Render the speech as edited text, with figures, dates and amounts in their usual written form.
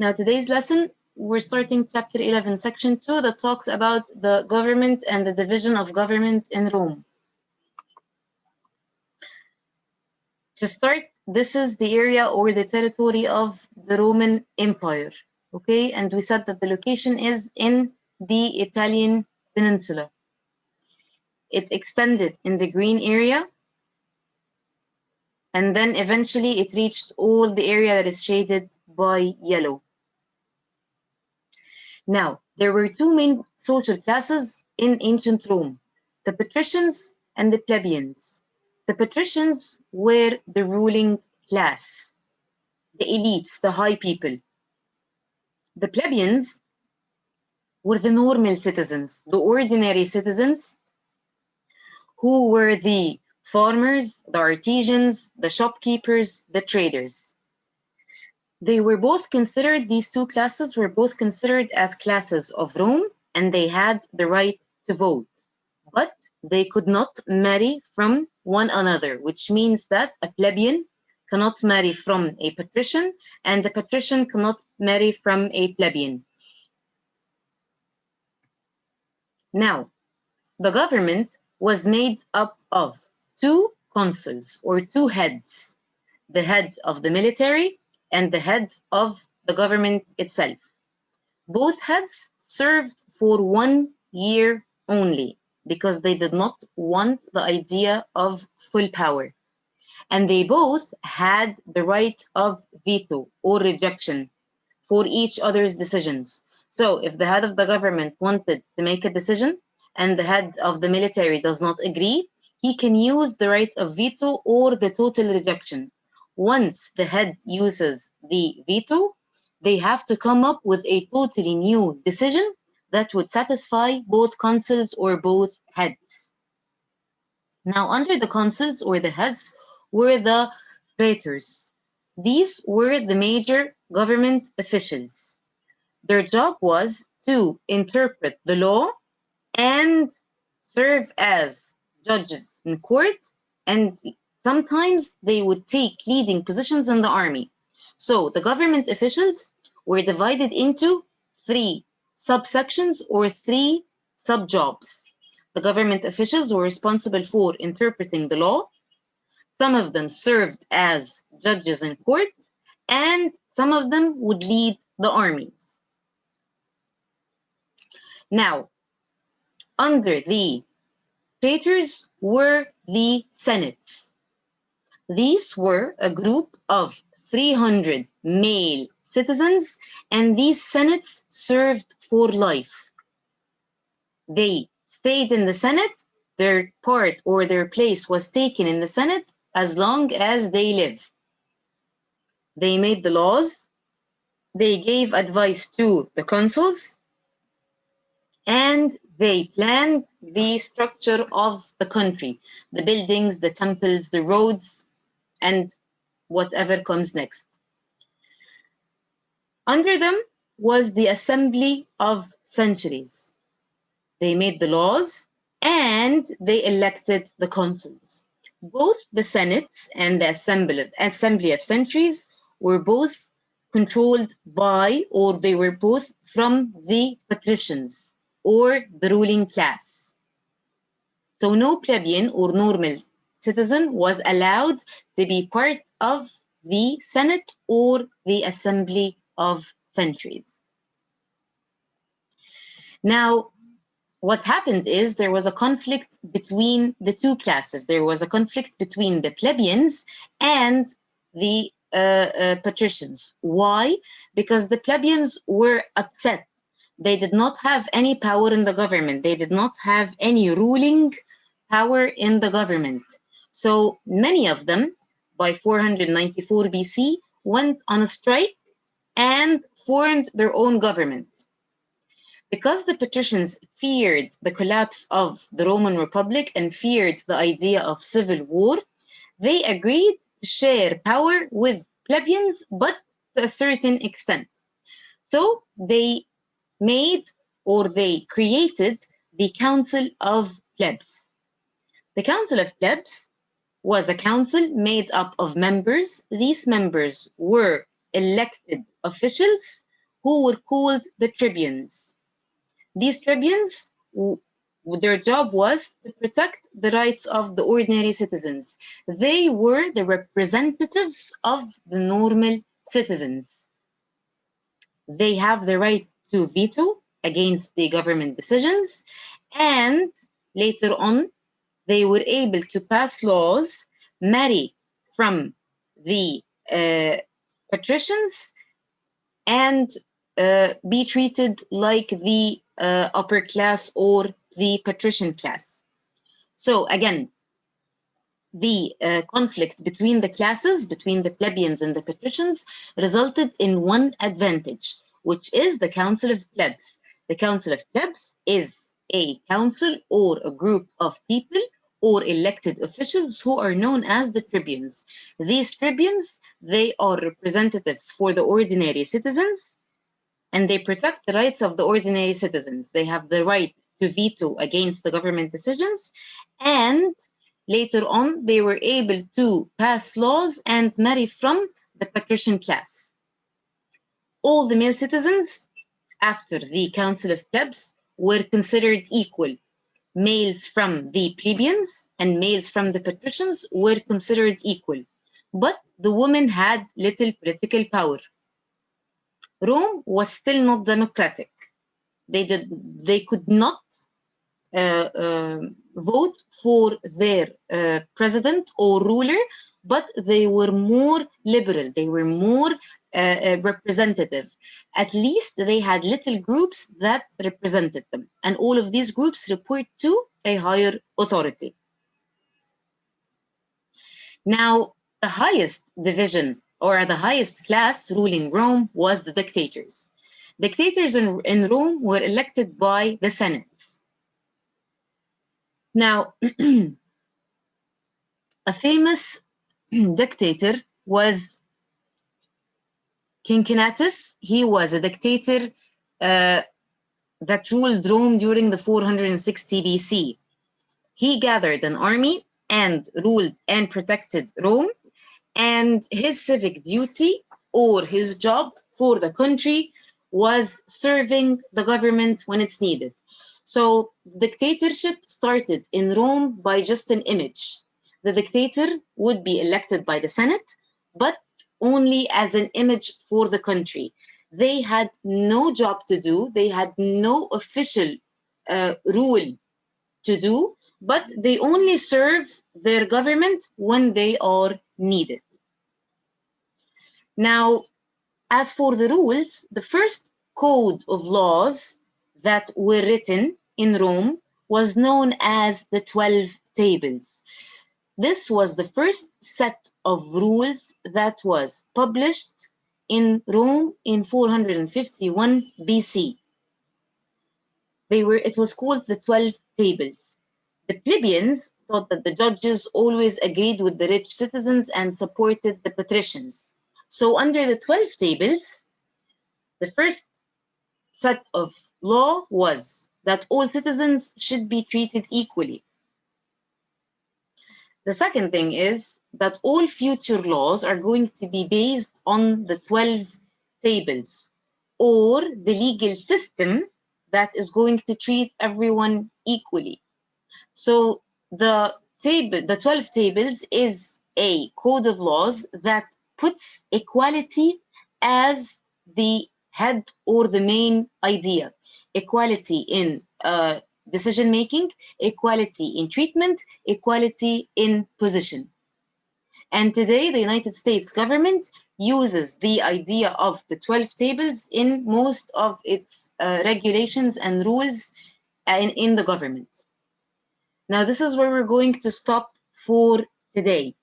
Now, today's lesson, we're starting chapter 11, section 2, that talks about the government and the division of government in Rome. To start, this is the area or the territory of the Roman Empire, okay? And we said that the location is in the Italian peninsula. It extended in the green area, and then eventually it reached all the area that is shaded by yellow. Now, there were two main social classes in ancient Rome, the patricians and the plebeians. The patricians were the ruling class, the elites, the high people. The plebeians were the normal citizens, the ordinary citizens, who were the farmers, the artisans, the shopkeepers, the traders. They were both considered, these two classes were both considered as classes of Rome, and they had the right to vote. But they could not marry from one another, which means that a plebeian cannot marry from a patrician, and the patrician cannot marry from a plebeian. Now, the government was made up of two consuls, or two heads, the head of the military and the head of the government itself. Both heads served for 1 year only because they did not want the idea of full power. And they both had the right of veto or rejection for each other's decisions. So if the head of the government wanted to make a decision and the head of the military does not agree, he can use the right of veto or the total rejection. Once the head uses the veto, they have to come up with a totally new decision that would satisfy both consuls or both heads. Now, under the consuls or the heads were the praetors. These were the major government officials. Their job was to interpret the law and serve as judges in court, and sometimes they would take leading positions in the army. So the government officials were divided into 3 subsections or 3 sub-jobs. The government officials were responsible for interpreting the law. Some of them served as judges in court, and some of them would lead the armies. Now, under the praetors were the senates. These were a group of 300 male citizens, and these senates served for life. They stayed in the Senate. Their part or their place was taken in the Senate as long as they live. They made the laws. They gave advice to the consuls, and they planned the structure of the country, the buildings, the temples, the roads, and whatever comes next. Under them was the assembly of centuries. They made the laws and they elected the consuls. Both the senates and the assembly of centuries were both controlled by, or they were both from the patricians or the ruling class. So no plebeian or normal citizen was allowed to be part of the Senate or the assembly of centuries. Now, what happened is there was a conflict between the two classes. There was a conflict between the plebeians and the patricians. Why? Because the plebeians were upset. They did not have any power in the government. They did not have any ruling power in the government. So many of them, by 494 BC, went on a strike and formed their own government. Because the patricians feared the collapse of the Roman Republic and feared the idea of civil war, they agreed to share power with plebeians, but to a certain extent. So they made, or they created, the Council of Plebs. The Council of Plebs was a council made up of members. These members were elected officials who were called the tribunes. These tribunes, their job was to protect the rights of the ordinary citizens. They were the representatives of the normal citizens. They have the right to veto against the government decisions, and later on, they were able to pass laws, marry from the patricians, and be treated like the upper class or the patrician class. So again, the conflict between the classes, between the plebeians and the patricians, resulted in one advantage, which is the Council of Plebs. The Council of Plebs is a council or a group of people or elected officials who are known as the tribunes. These tribunes, they are representatives for the ordinary citizens, and they protect the rights of the ordinary citizens. They have the right to veto against the government decisions, and later on, they were able to pass laws and marry from the patrician class. All the male citizens, after the Council of Plebs, were considered equal. Males from the plebeians and males from the patricians were considered equal, but the women had little political power. Rome was still not democratic. They could not vote for their president or ruler, but they were more liberal. They were more representative. At least they had little groups that represented them, and all of these groups report to a higher authority. Now, the highest division or the highest class ruling Rome was the dictators. Dictators in Rome were elected by the senates. Now, a famous dictator was Cincinnatus. He was a dictator that ruled Rome during the 460 BC. He gathered an army and ruled and protected Rome, and his civic duty or his job for the country was serving the government when it's needed. So dictatorship started in Rome by just an image. The dictator would be elected by the Senate, but only as an image for the country. They had no job to do. They had no official rule to do, but they only serve their government when they are needed. Now, as for the rules, the first code of laws that were written in Rome was known as the 12 Tables. This was the first set of rules that was published in Rome in 451 BC. It was called the 12 Tables. The plebeians thought that the judges always agreed with the rich citizens and supported the patricians. So under the 12 Tables, the first set of law was that all citizens should be treated equally. The second thing is that all future laws are going to be based on the 12 Tables, or the legal system that is going to treat everyone equally. So the 12 Tables is a code of laws that puts equality as the head or the main idea. Equality in decision-making, equality in treatment, equality in position. And today, the United States government uses the idea of the 12 Tables in most of its regulations and rules in the government. Now, this is where we're going to stop for today.